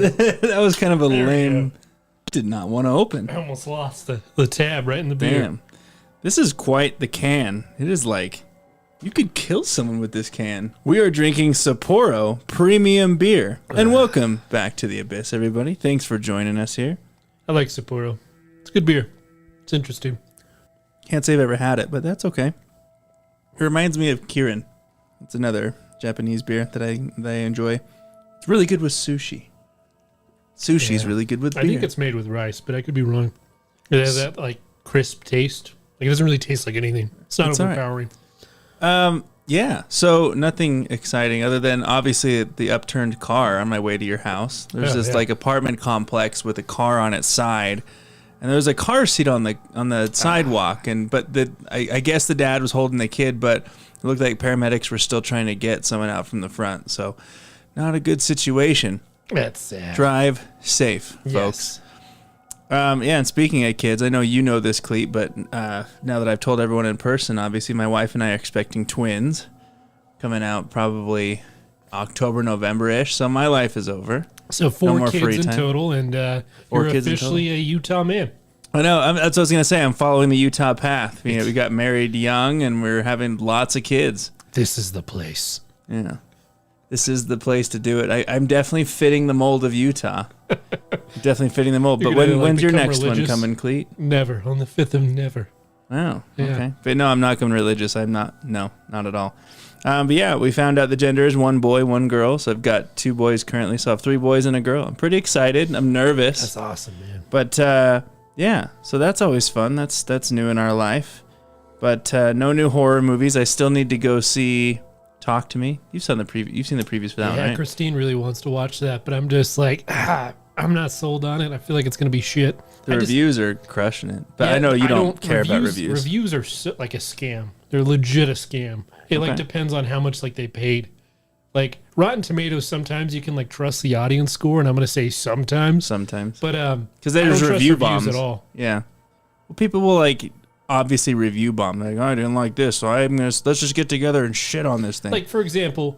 That was kind of a lame. Did not want to open. I almost lost the tab right in the beer. Damn. This is quite the can. It is like, you could kill someone with this can. We are drinking Sapporo Premium Beer. And welcome back to the Abyss, everybody. Thanks for joining us here. I like Sapporo. It's good beer. It's interesting. Can't say I've ever had it, but that's okay. It reminds me of Kirin. It's another Japanese beer that I enjoy. It's really good with sushi. Sushi's really good with beer. I think it's made with rice, but I could be wrong. It has that like crisp taste. Like it doesn't really taste like anything. It's not overpowering. Right. Yeah. So nothing exciting other than obviously the upturned car on my way to your house. There's this like apartment complex with a car on its side. And there was a car seat on the sidewalk, I guess the dad was holding the kid, but it looked like paramedics were still trying to get someone out from the front. So, not a good situation. That's sad. Drive safe, folks. And speaking of kids, I know you know this, Cleet, but now that I've told everyone in person, obviously my wife and I are expecting twins coming out probably October, November-ish. So my life is over. So four kids in total, and you're officially a Utah man. I know. That's what I was going to say. I'm following the Utah path. We got married young, and we're having lots of kids. This is the place. Yeah. This is the place to do it. I'm definitely fitting the mold of Utah. Definitely fitting the mold. But when's your next one coming, Cleet? Never. On the 5th of never. Oh, okay. But no, I'm not coming religious. I'm not. No, not at all. But yeah, we found out the gender is one boy, one girl. So I've got 2 boys currently. So I have 3 boys and a girl. I'm pretty excited. I'm nervous. That's awesome, man. But yeah, so that's always fun. That's new in our life. But no new horror movies. I still need to go see Talk to Me. You've seen the previews for that one, right? Yeah, Christine really wants to watch that, but I'm just like, I'm not sold on it. I feel like it's going to be shit. The reviews are crushing it. But I know you don't care about reviews. Reviews are like a scam. They're legit a scam. It like depends on how much like they paid. Like Rotten Tomatoes, sometimes you can like trust the audience score, and I'm gonna say sometimes. But because there's review bombs at all. Yeah, well, people will like obviously review bomb. Like, I didn't like this, so let's just get together and shit on this thing. Like for example,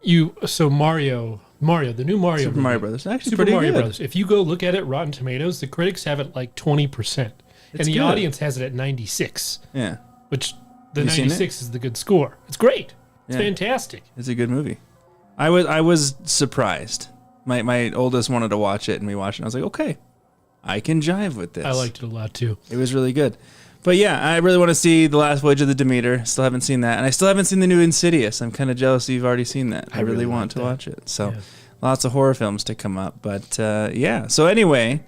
Mario, the new Mario, Super Mario Brothers, actually Super pretty Mario good. Brothers. If you go look at it, Rotten Tomatoes, the critics have it like 20%, and the audience has it at 96. Yeah, which the 96 is the good score. It's great. It's fantastic. It's a good movie. I was surprised. My oldest wanted to watch it, and we watched it. And I was like, okay, I can jive with this. I liked it a lot too. It was really good. But yeah, I really want to see The Last Voyage of the Demeter. Still haven't seen that, and I still haven't seen the new Insidious. I'm kind of jealous you've already seen that. I really want to watch it. So lots of horror films to come up. But yeah. So anyway,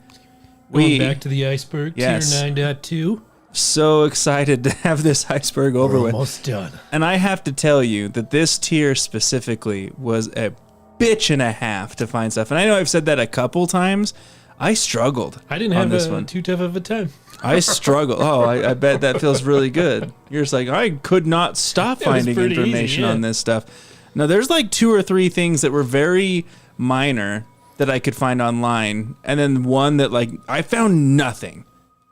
going back to the Iceberg, Tier 9.2. So excited to have this Iceberg over with. Almost done. And I have to tell you that this tier specifically was a bitch and a half to find stuff. And I know I've said that a couple times. I struggled. I didn't have this one too tough of a time. I struggled. Oh, I bet that feels really good. You're just like, I could not stop finding information on this stuff. Now, there's like 2 or 3 things that were very minor that I could find online. And then one that like I found nothing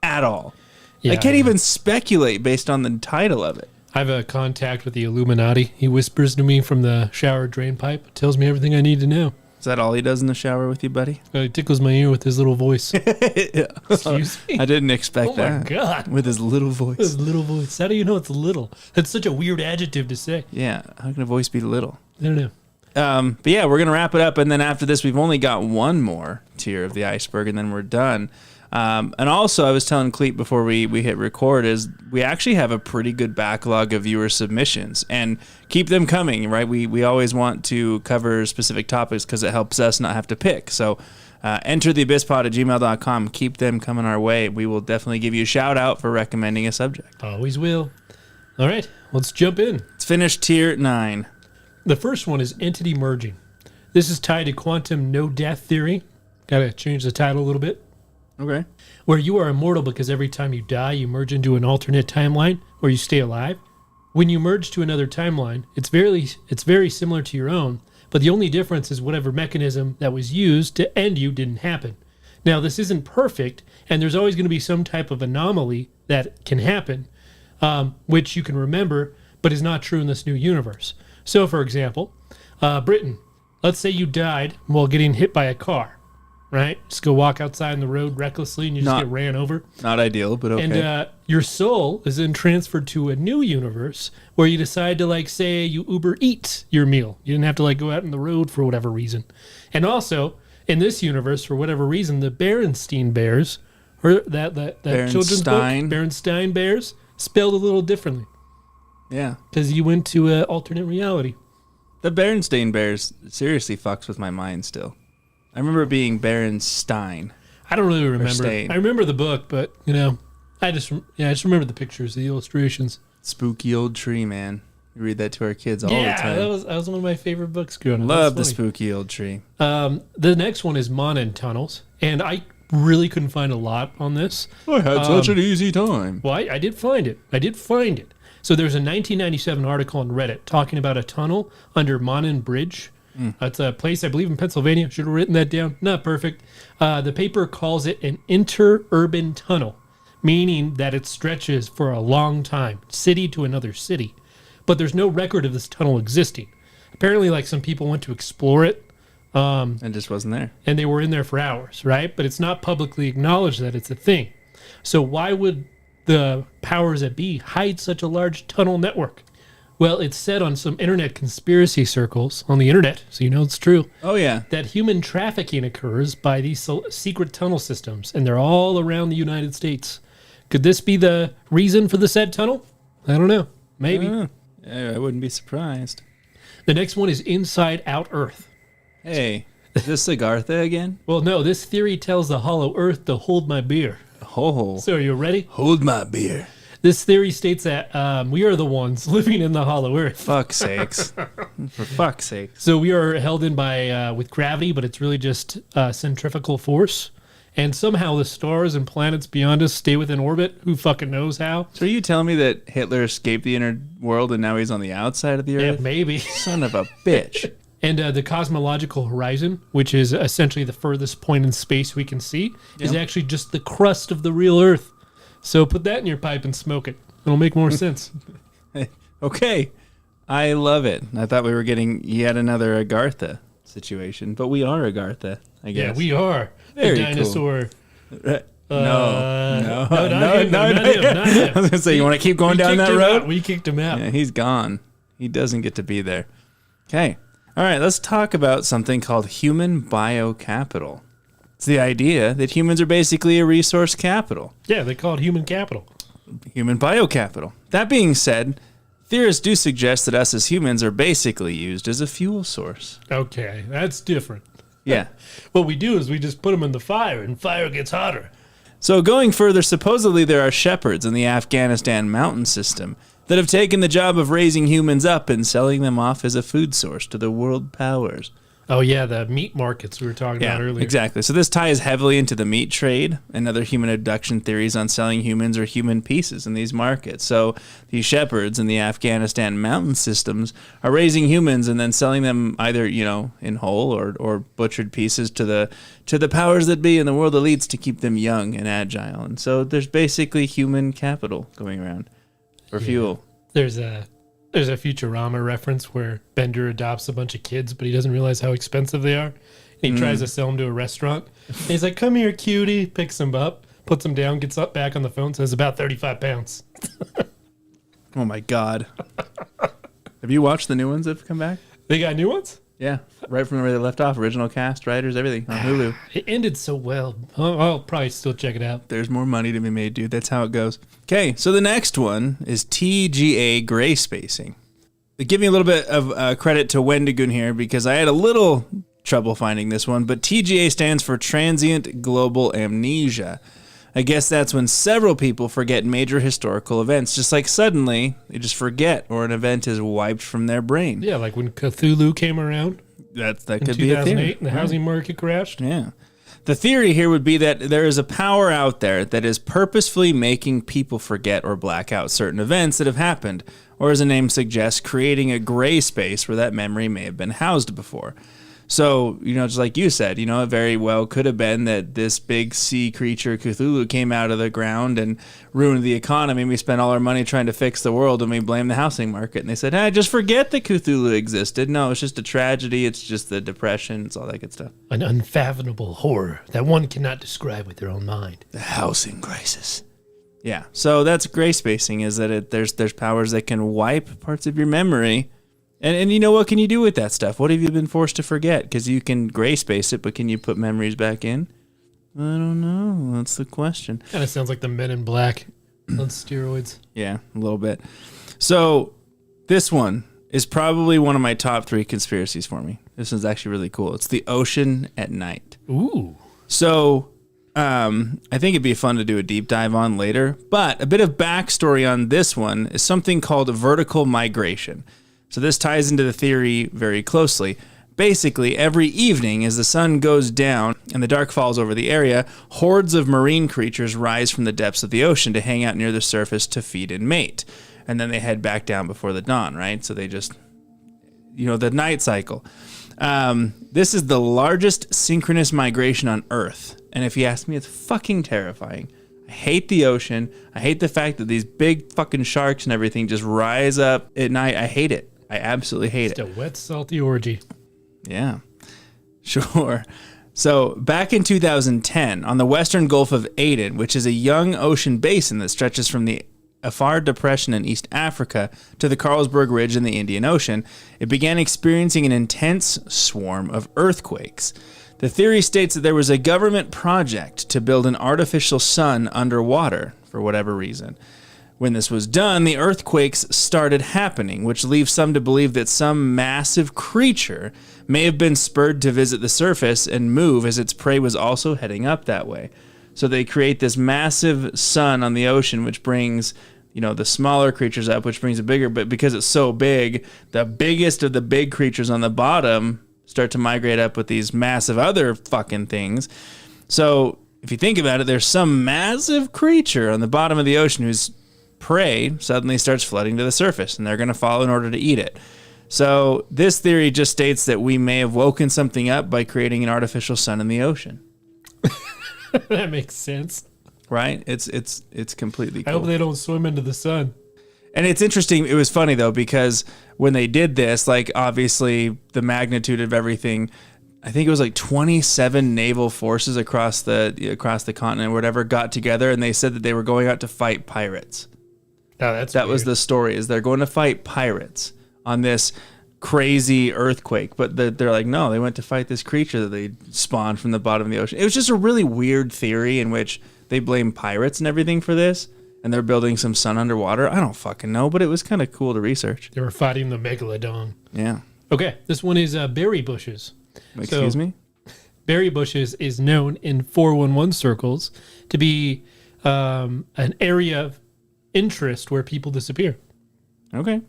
at all. Yeah, I can't even speculate based on the title of it. I have a contact with the Illuminati. He whispers to me from the shower drain pipe, tells me everything I need to know. Is that all he does in the shower with you, buddy? He tickles my ear with his little voice. Excuse me? I didn't expect that. Oh, my God. With his little voice. His little voice. How do you know it's little? That's such a weird adjective to say. Yeah. How can a voice be little? I don't know. But yeah, we're going to wrap it up. And then after this, we've only got one more tier of the iceberg, and then we're done. And also, I was telling Cleet before we hit record, is we actually have a pretty good backlog of viewer submissions, and keep them coming, right? We always want to cover specific topics because it helps us not have to pick. So entertheabysspod@gmail.com. Keep them coming our way. We will definitely give you a shout out for recommending a subject. Always will. All right, let's jump in. Let's finish tier 9. The first one is entity merging. This is tied to quantum no-death theory. Got to change the title a little bit. Okay. Where you are immortal because every time you die, you merge into an alternate timeline where you stay alive. When you merge to another timeline, it's very similar to your own, but the only difference is whatever mechanism that was used to end you didn't happen. Now, this isn't perfect, and there's always going to be some type of anomaly that can happen, which you can remember, but is not true in this new universe. So, for example, Britain, let's say you died while getting hit by a car. right? Just go walk outside in the road recklessly and you just get ran over. Not ideal, but okay. And your soul is then transferred to a new universe where you decide to, like, say you Uber Eat your meal. You didn't have to, like, go out in the road for whatever reason. And also, in this universe, for whatever reason, the Berenstein Bears, or that children's book, Berenstein Bears, spelled a little differently. Yeah. Because you went to an alternate reality. The Berenstain Bears seriously fucks with my mind still. I remember it being Berenstein. I don't really remember. I remember the book, but, I just remember the pictures, the illustrations. Spooky old tree, man. We read that to our kids all the time. Yeah, that was one of my favorite books growing up. Love the spooky old tree. The next one is Monon Tunnels, and I really couldn't find a lot on this. I had such an easy time. Well, I did find it. So there's a 1997 article on Reddit talking about a tunnel under Monon Bridge. It's a place, I believe, in Pennsylvania. Should have written that down. Not perfect. The paper calls it an interurban tunnel, meaning that it stretches for a long time, city to another city. But there's no record of this tunnel existing. Apparently, like, some people went to explore it. And just wasn't there. And they were in there for hours, right? But it's not publicly acknowledged that it's a thing. So why would the powers that be hide such a large tunnel network? Well, it's said on some internet conspiracy circles on the internet, so you know it's true. Oh, yeah. That human trafficking occurs by these secret tunnel systems, and they're all around the United States. Could this be the reason for the said tunnel? I don't know. Maybe. I wouldn't be surprised. The next one is Inside Out Earth. Hey, is this Siddhartha again? Well, no, this theory tells the hollow earth to hold my beer. Oh. So are you ready? Hold my beer. This theory states that we are the ones living in the hollow earth. Fuck's sakes. For fuck's sake. So we are held in by with gravity, but it's really just centrifugal force. And somehow the stars and planets beyond us stay within orbit. Who fucking knows how? So are you telling me that Hitler escaped the inner world and now he's on the outside of the earth? Yeah, maybe. Son of a bitch. And the cosmological horizon, which is essentially the furthest point in space we can see, is actually just the crust of the real Earth. So put that in your pipe and smoke it. It'll make more sense. Okay. I love it. I thought we were getting yet another Agartha situation, but we are Agartha, I guess. Yeah, we are. Very the dinosaur. Cool. No, not him. I was going to say, you want to keep going down that road? We kicked him out. Yeah, he's gone. He doesn't get to be there. Okay. All right, let's talk about something called human biocapital. It's the idea that humans are basically a resource capital. Yeah, they call it human capital. Human biocapital. That being said, theorists do suggest that us as humans are basically used as a fuel source. Okay, that's different. Yeah. What we do is we just put them in the fire, and fire gets hotter. So going further, supposedly there are shepherds in the Afghanistan mountain system that have taken the job of raising humans up and selling them off as a food source to the world powers. Oh, yeah, the meat markets we were talking about earlier. Exactly. So this ties heavily into the meat trade and other human abduction theories on selling humans or human pieces in these markets. So these shepherds in the Afghanistan mountain systems are raising humans and then selling them either, in whole or butchered pieces to the powers that be in the world elites to keep them young and agile. And so there's basically human capital going around for fuel. There's a Futurama reference where Bender adopts a bunch of kids, but he doesn't realize how expensive they are. And he tries to sell them to a restaurant. And he's like, "Come here, cutie." Picks them up, puts them down, gets up back on the phone, says about 35 pounds. Oh my God. Have you watched the new ones that have come back? They got new ones? Yeah, right from where they left off. Original cast, writers, everything on Hulu. It ended so well. I'll probably still check it out. There's more money to be made, dude. That's how it goes. Okay, so the next one is TGA gray spacing. Give me a little bit of credit to Wendigoon here because I had a little trouble finding this one, but TGA stands for Transient Global Amnesia. I guess that's when several people forget major historical events, just like suddenly they just forget or an event is wiped from their brain. Yeah, like when Cthulhu came around. That could be a theory. In 2008 and the housing market crashed. Yeah. The theory here would be that there is a power out there that is purposefully making people forget or black out certain events that have happened, or as the name suggests, creating a gray space where that memory may have been housed before. So, just like you said, it very well could have been that this big sea creature, Cthulhu, came out of the ground and ruined the economy. We spent all our money trying to fix the world, and we blame the housing market. And they said, hey, just forget that Cthulhu existed. No, it's just a tragedy. It's just the depression. It's all that good stuff. An unfathomable horror that one cannot describe with their own mind. The housing crisis. Yeah, so that's gray spacing, is that there's powers that can wipe parts of your memory. And what can you do with that stuff? What have you been forced to forget? Because you can gray space it, but can you put memories back in? I don't know. That's the question. Kind of sounds like the Men in Black on steroids. Yeah, a little bit. So this one is probably one of my top 3 conspiracies for me. This one's actually really cool. It's the ocean at night. Ooh. So I think it'd be fun to do a deep dive on later. But a bit of backstory on this one is something called vertical migration. So this ties into the theory very closely. Basically, every evening as the sun goes down and the dark falls over the area, hordes of marine creatures rise from the depths of the ocean to hang out near the surface to feed and mate. And then they head back down before the dawn, right? So they just, the night cycle. This is the largest synchronous migration on Earth. And if you ask me, it's fucking terrifying. I hate the ocean. I hate the fact that these big fucking sharks and everything just rise up at night. I hate it. I absolutely hate it. It's a wet, salty orgy. Yeah, sure. So back in 2010, on the western Gulf of Aden, which is a young ocean basin that stretches from the Afar Depression in East Africa to the Carlsberg Ridge in the Indian Ocean, it began experiencing an intense swarm of earthquakes. The theory states that there was a government project to build an artificial sun underwater for whatever reason. When this was done, the earthquakes started happening, which leaves some to believe that some massive creature may have been spurred to visit the surface and move as its prey was also heading up that way. So they create this massive sun on the ocean, which brings, the smaller creatures up, which brings a bigger, but because it's so big, the biggest of the big creatures on the bottom start to migrate up with these massive other fucking things. So if you think about it, there's some massive creature on the bottom of the ocean whose prey suddenly starts flooding to the surface, and they're going to follow in order to eat it. So this theory just states that we may have woken something up by creating an artificial sun in the ocean. That makes sense. Right? It's completely cool. I hope they don't swim into the sun. And it's interesting. It was funny, though, because when they did this, obviously the magnitude of everything, I think it was 27 naval forces across the continent or whatever got together, and they said that they were going out to fight pirates. Oh, that was the story, is they're going to fight pirates on this crazy earthquake. But they're like, no, they went to fight this creature that they spawned from the bottom of the ocean. It was just a really weird theory in which they blame pirates and everything for this, and they're building some sun underwater. I don't fucking know, but it was kind of cool to research. They were fighting the megalodon. Yeah. Okay, this one is berry bushes. Excuse me? Berry bushes is known in 411 circles to be an area of interest where people disappear. Okay.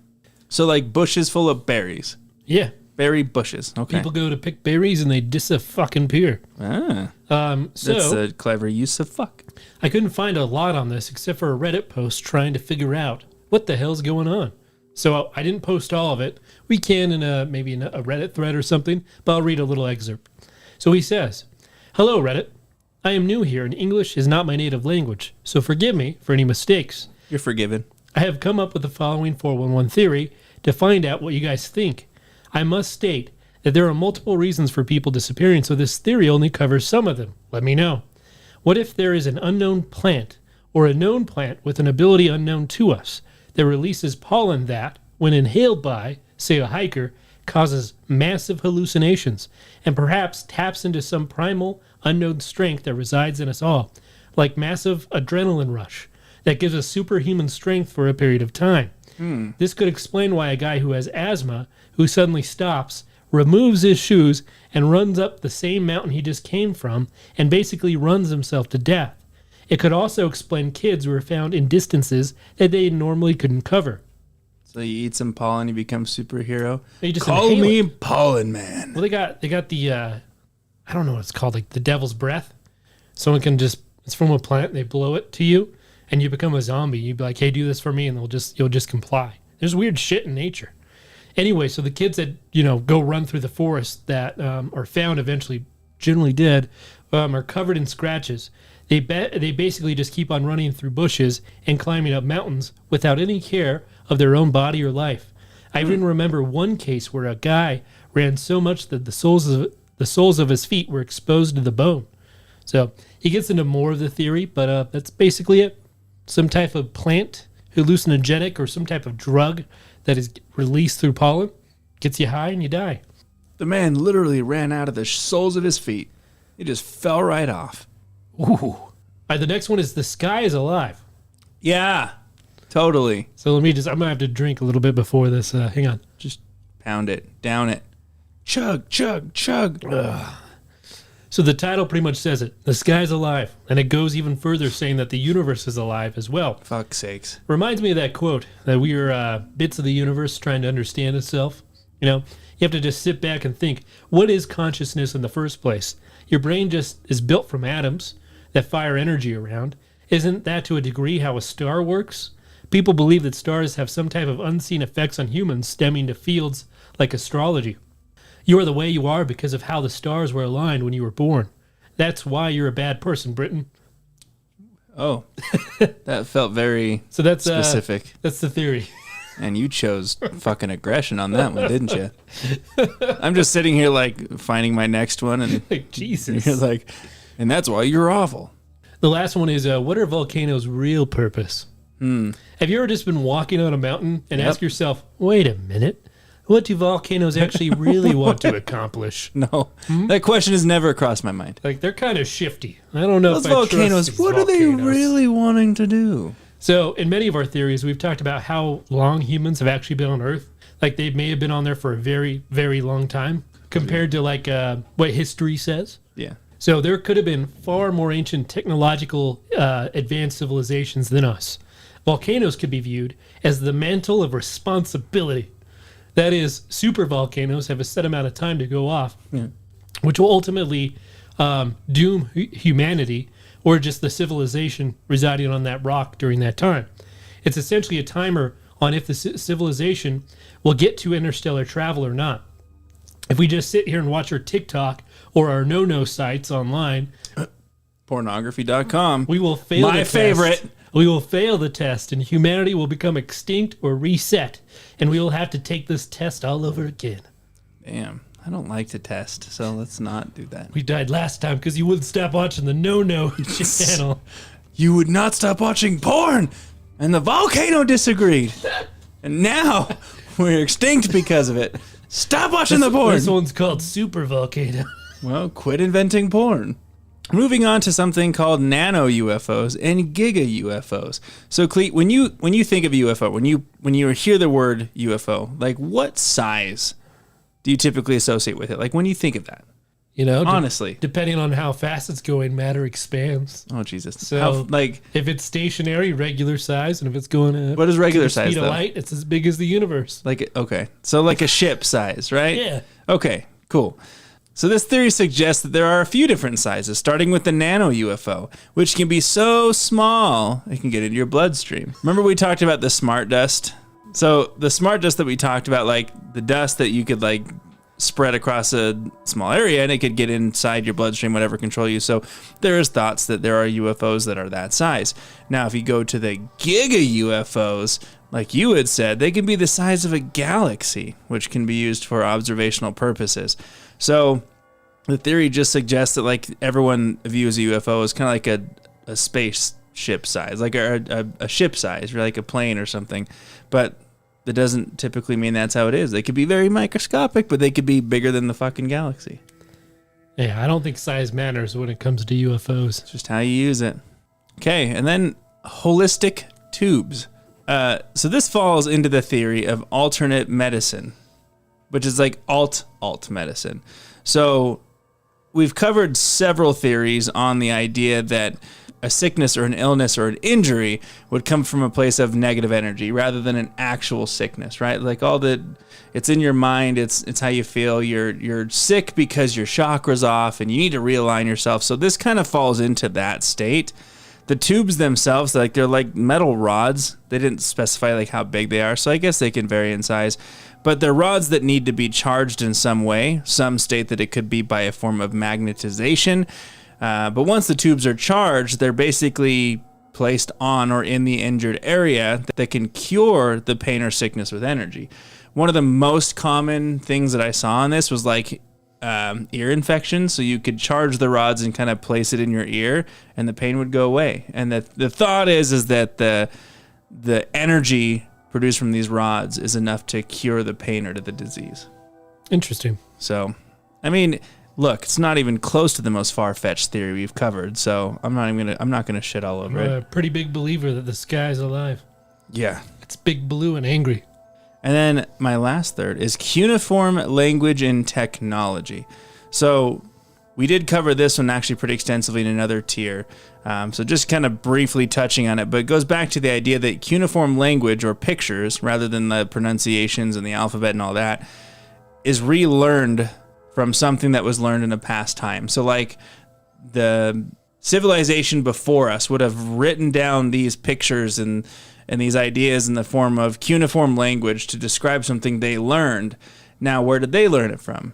So bushes full of berries. Yeah. Berry bushes. Okay. People go to pick berries and they disappear. Ah. So that's a clever use of fuck. I couldn't find a lot on this except for a Reddit post trying to figure out what the hell's going on. So I didn't post all of it. We can maybe in a Reddit thread or something, but I'll read a little excerpt. So he says, "Hello, Reddit. I am new here and English is not my native language, so forgive me for any mistakes. You're forgiven. I have come up with the following 411 theory to find out what you guys think. I must state that there are multiple reasons for people disappearing, so this theory only covers some of them. Let me know. What if there is an unknown plant or a known plant with an ability unknown to us that releases pollen that, when inhaled by, say, a hiker, causes massive hallucinations and perhaps taps into some primal, unknown strength that resides in us all, like massive adrenaline rush that gives us superhuman strength for a period of time. This could explain why a guy who has asthma, who suddenly stops, removes his shoes, and runs up the same mountain he just came from, and basically runs himself to death. It could also explain kids who are found in distances that they normally couldn't cover." So you eat some pollen, you become superhero. You just Call inhale me it. Pollen Man. Well, they got the I don't know what it's called, the devil's breath. Someone can it's from a plant, they blow it to you, and you become a zombie. You'd be like, "Hey, do this for me," and you'll just comply. There's weird shit in nature. Anyway, so the kids that, go run through the forest that are found eventually generally dead are covered in scratches. They basically just keep on running through bushes and climbing up mountains without any care of their own body or life. I even remember one case where a guy ran so much that the soles of his feet were exposed to the bone. So he gets into more of the theory, but that's basically it. Some type of plant, hallucinogenic, or some type of drug that is released through pollen gets you high and you die. The man literally ran out of the soles of his feet. He just fell right off. Ooh. All right, the next one is the sky is alive. Yeah, totally. So I'm going to have to drink a little bit before this. Hang on. Just pound it, down it. Chug, chug, chug. Ugh. So the title pretty much says it. The sky's alive. And it goes even further saying that the universe is alive as well. Fuck's sakes. Reminds me of that quote that we are bits of the universe trying to understand itself. You have to just sit back and think, what is consciousness in the first place? Your brain just is built from atoms that fire energy around. Isn't that to a degree how a star works? People believe that stars have some type of unseen effects on humans stemming to fields like astrology. You are the way you are because of how the stars were aligned when you were born. That's why you're a bad person, Britain. Oh, that felt very specific. That's the theory. And you chose fucking aggression on that one, didn't you? I'm just sitting here finding my next one, and like, Jesus. You're like, and that's why you're awful. The last one is, what are volcanoes' real purpose? Have you ever just been walking on a mountain and ask yourself, wait a minute, what do volcanoes actually really want to accomplish? No, that question has never crossed my mind. They're kind of shifty. I don't know if volcanoes, what are they really wanting to do? So in many of our theories, we've talked about how long humans have actually been on Earth. They may have been on there for a very, very long time compared to what history says. Yeah. So there could have been far more ancient technological advanced civilizations than us. Volcanoes could be viewed as the mantle of responsibility. That is, super volcanoes have a set amount of time to go off, which will ultimately doom humanity or just the civilization residing on that rock during that time. It's essentially a timer on if the civilization will get to interstellar travel or not. If we just sit here and watch our TikTok or our no-no sites online, pornography.com, we will fail my favorite. We will fail the test, and humanity will become extinct or reset, and we will have to take this test all over again. Damn, I don't like to test, so let's not do that. We died last time because you wouldn't stop watching the no-no channel. You would not stop watching porn, and the volcano disagreed. And now we're extinct because of it. Stop watching the porn. This one's called Super Volcano. Well, quit inventing porn. Moving on to something called nano UFOs and giga UFOs. So, Cleet, when you think of UFO, when you hear the word UFO, what size do you typically associate with it? When you think of that, honestly, depending on how fast it's going, matter expands. Oh Jesus! So, if it's stationary, regular size, and if it's going what is regular size? Speed of light, it's as big as the universe. Okay, so a ship size, right? Yeah. Okay, cool. So this theory suggests that there are a few different sizes, starting with the nano UFO, which can be so small it can get into your bloodstream. Remember we talked about the smart dust? So the smart dust that we talked about, the dust that you could spread across a small area and it could get inside your bloodstream, whatever, control you. So there is thoughts that there are UFOs that are that size. Now, if you go to the giga UFOs, like you had said, they can be the size of a galaxy, which can be used for observational purposes. So the theory just suggests that everyone views a UFO as kind of a spaceship size, a ship size, or a plane or something. But that doesn't typically mean that's how it is. They could be very microscopic, but they could be bigger than the fucking galaxy. Yeah, I don't think size matters when it comes to UFOs. It's just how you use it. Okay, and then holistic tubes. So this falls into the theory of alternate medicine, which is alt medicine. So we've covered several theories on the idea that a sickness or an illness or an injury would come from a place of negative energy rather than an actual sickness, right? It's in your mind, it's how you feel. You're sick because your chakra's off and you need to realign yourself. So this kind of falls into that state. The tubes themselves, they're like metal rods. They didn't specify how big they are, so I guess they can vary in size. But they're rods that need to be charged in some way. Some state that it could be by a form of magnetization. But once the tubes are charged, they're basically placed on or in the injured area that can cure the pain or sickness with energy. One of the most common things that I saw on this was like ear infection. So you could charge the rods and kind of place it in your ear and the pain would go away. And the thought is that the energy produced from these rods is enough to cure the pain or to the disease. Interesting. So, I mean, look, it's not even close to the most far-fetched theory we've covered. So I'm not gonna shit all over it. I'm a pretty big believer that the sky's alive. Yeah. It's big blue and angry. And then my last third is cuneiform language and technology. So we did cover this one actually pretty extensively in another tier. So just kind of briefly touching on it, but it goes back to the idea that cuneiform language or pictures, rather than the pronunciations and the alphabet and all that, is relearned from something that was learned in a past time. So like the civilization before us would have written down these pictures and these ideas in the form of cuneiform language to describe something they learned. Now, where did they learn it from?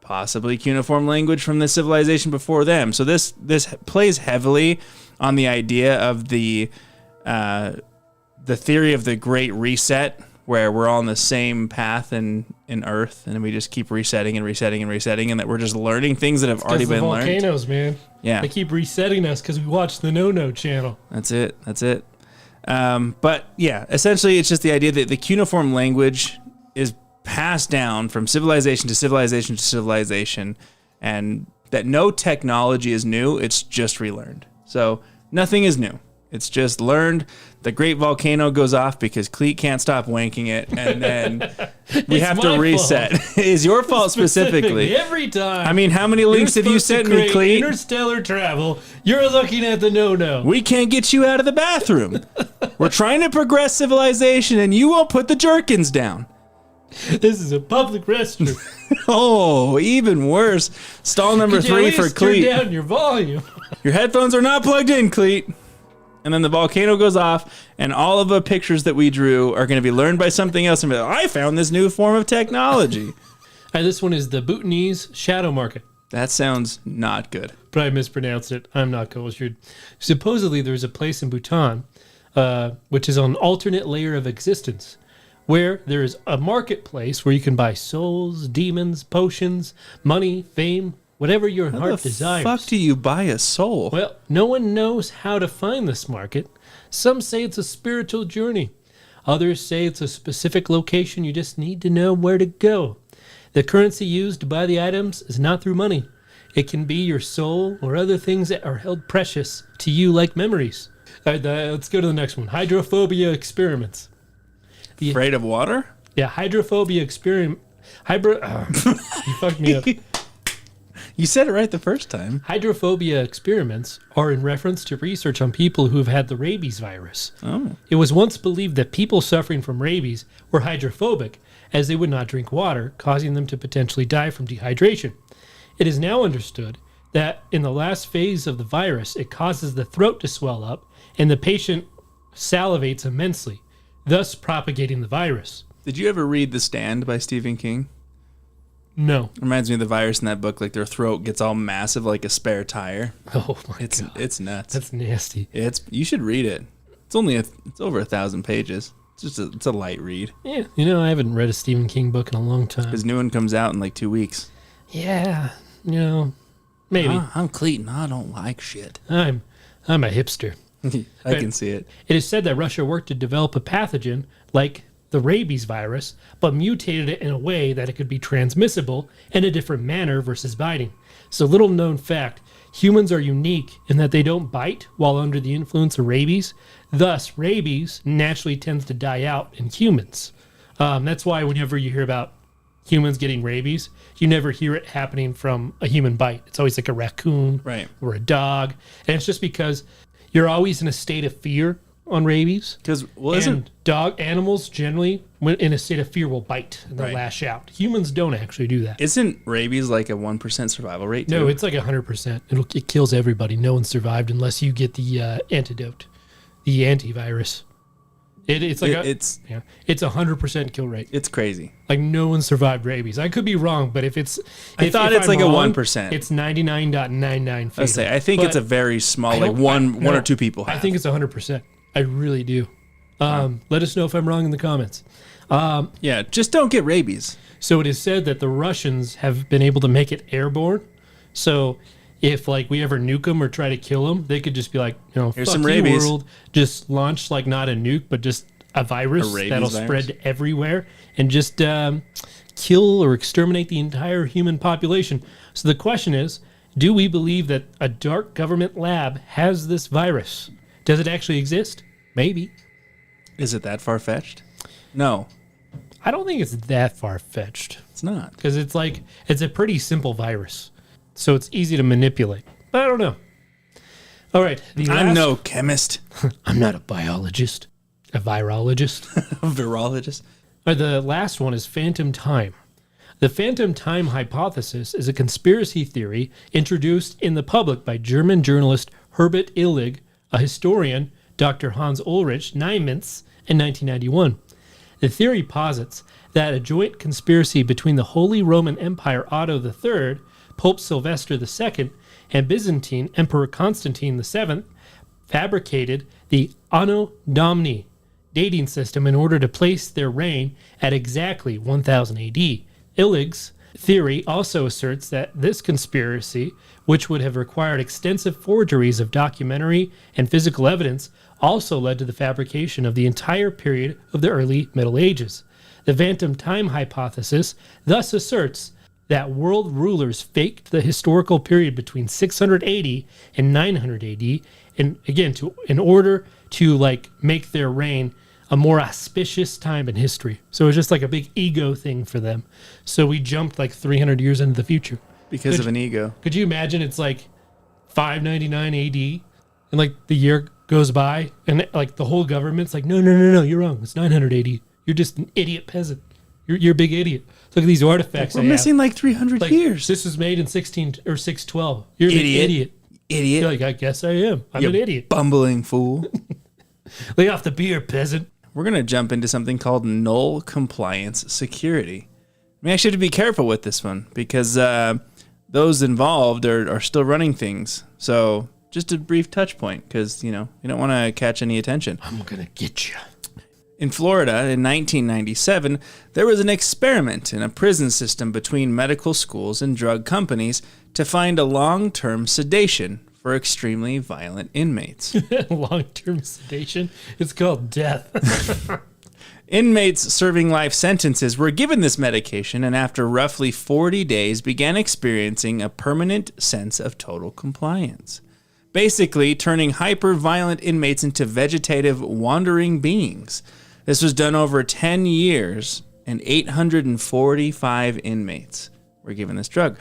Possibly cuneiform language from the civilization before them. So this plays heavily on the idea of the theory of the Great Reset, where we're all on the same path in Earth, and we just keep resetting and resetting and resetting, and that we're just learning things that have already been learned. Volcanoes, man. Yeah, they keep resetting us because we watch the No channel. That's it. But yeah, essentially it's just the idea that the cuneiform language is passed down from civilization to civilization to civilization, and that no technology is new, it's just relearned. So nothing is new. It's just learned. The great volcano goes off because Cleet can't stop wanking it, and then we have to reset. It's your fault specifically. Every time. I mean, how many links have you sent me, Cleet? Interstellar travel. You're looking at the No. We can't get you out of the bathroom. We're trying to progress civilization, and you won't put the jerkins down. This is a public restroom. Oh, even worse. Stall number 3 for Cleet. Turn down your volume. Your headphones are not plugged in, Cleet. And then the volcano goes off, and all of the pictures that we drew are going to be learned by something else. And be like, I found this new form of technology. This one is the Bhutanese shadow market. That sounds not good. But I mispronounced it. I'm not cultured. Supposedly, there's a place in Bhutan, which is on an alternate layer of existence, where there is a marketplace where you can buy souls, demons, potions, money, fame, whatever your heart desires. How the fuck do you buy a soul? Well, no one knows how to find this market. Some say it's a spiritual journey. Others say it's a specific location you just need to know where to go. The currency used to buy the items is not through money. It can be your soul or other things that are held precious to you like memories. All right, let's go to the next one. Hydrophobia experiments. Afraid of water? Yeah, hydrophobia experiment. You fucked me up. You said it right the first time. Hydrophobia experiments are in reference to research on people who have had the rabies virus. Oh. It was once believed that people suffering from rabies were hydrophobic, as they would not drink water, causing them to potentially die from dehydration. It is now understood that in the last phase of the virus, it causes the throat to swell up, and the patient salivates immensely, thus propagating the virus. Did you ever read The Stand by Stephen King? No. Reminds me of the virus in that book. Like their throat gets all massive, like a spare tire. Oh my god, it's nuts. That's nasty. You should read it. It's over 1,000 pages. It's a light read. Yeah, I haven't read a Stephen King book in a long time. His new one comes out in like 2 weeks. Yeah, maybe. I'm Clayton. I don't like shit. I'm a hipster. I can see it. It is said that Russia worked to develop a pathogen like the rabies virus, but mutated it in a way that it could be transmissible in a different manner versus biting. So, little known fact, humans are unique in that they don't bite while under the influence of rabies. Thus, rabies naturally tends to die out in humans. That's why whenever you hear about humans getting rabies, you never hear it happening from a human bite. It's always like a raccoon or a dog. And it's just because you're always in a state of fear on rabies. Because animals generally, when in a state of fear, will bite and they'll lash out. Humans don't actually do that. Isn't rabies like a 1% survival rate too? No, it's like 100%. It kills everybody. No one survived unless you get the antidote, the antivirus. It's like it's 100% kill rate. It's crazy. Like no one survived rabies. I could be wrong, but if it's it's I'm like wrong, a 1%. It's 99.99. I think it's a very small, like one or two people have. I think it's 100%. I really do. Let us know if I'm wrong in the comments. Just don't get rabies. So it is said that the Russians have been able to make it airborne. So if like we ever nuke them or try to kill them, they could just be like, Here's fuck some you, rabies. world. Just launch like not a nuke, but just a virus that'll spread everywhere and just kill or exterminate the entire human population. So the question is, do we believe that a dark government lab has this virus? Does it actually exist? Maybe. Is it that far-fetched? No. I don't think it's that far-fetched. It's not. Because it's a pretty simple virus. So it's easy to manipulate. But I don't know. All right. I'm no chemist. I'm not a biologist. A virologist. A virologist. The last one is phantom time. The phantom time hypothesis is a conspiracy theory introduced in the public by German journalist Herbert Illig, a historian, Dr. Hans Ulrich Niemitz, in 1991. The theory posits that a joint conspiracy between the Holy Roman Empire Otto III, Pope Sylvester II, and Byzantine Emperor Constantine VII fabricated the Anno Domini dating system in order to place their reign at exactly 1000 AD. Illig's theory also asserts that this conspiracy, which would have required extensive forgeries of documentary and physical evidence, also led to the fabrication of the entire period of the early Middle Ages. The phantom time hypothesis thus asserts that world rulers faked the historical period between 680 and 900 AD, and again, in order to make their reign a more auspicious time in history. So it was just like a big ego thing for them. So we jumped 300 years into the future. Because of an ego. Could you imagine it's 599 AD and the year goes by and the whole government's no, you're wrong. It's 900 AD. You're just an idiot peasant. You're a big idiot. Look at these artifacts. We're missing 300 years. This was made in 612. You're an idiot. Idiot. You're I guess I am. I'm an idiot. Bumbling fool. Lay off the beer, peasant. We're going to jump into something called null compliance security. We actually have to be careful with this one because those involved are still running things. So just a brief touch point because, you don't want to catch any attention. I'm going to get you. In Florida in 1997, there was an experiment in a prison system between medical schools and drug companies to find a long-term sedation for extremely violent inmates. Long-term sedation? It's called death. Inmates serving life sentences were given this medication and after roughly 40 days began experiencing a permanent sense of total compliance. Basically, turning hyper-violent inmates into vegetative, wandering beings. This was done over 10 years, and 845 inmates were given this drug.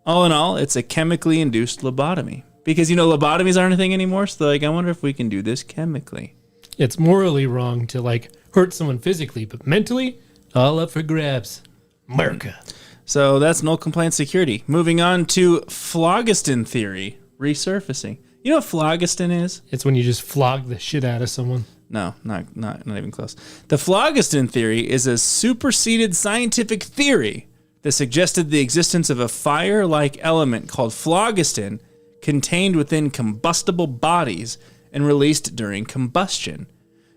All in all, it's a chemically induced lobotomy. Because, lobotomies aren't a thing anymore, so I wonder if we can do this chemically. It's morally wrong to, hurt someone physically, but mentally, all up for grabs. America. So that's null compliance security. Moving on to phlogiston theory, resurfacing. You know what phlogiston is? It's when you just flog the shit out of someone. No, not even close. The phlogiston theory is a superseded scientific theory that suggested the existence of a fire-like element called phlogiston contained within combustible bodies and released during combustion.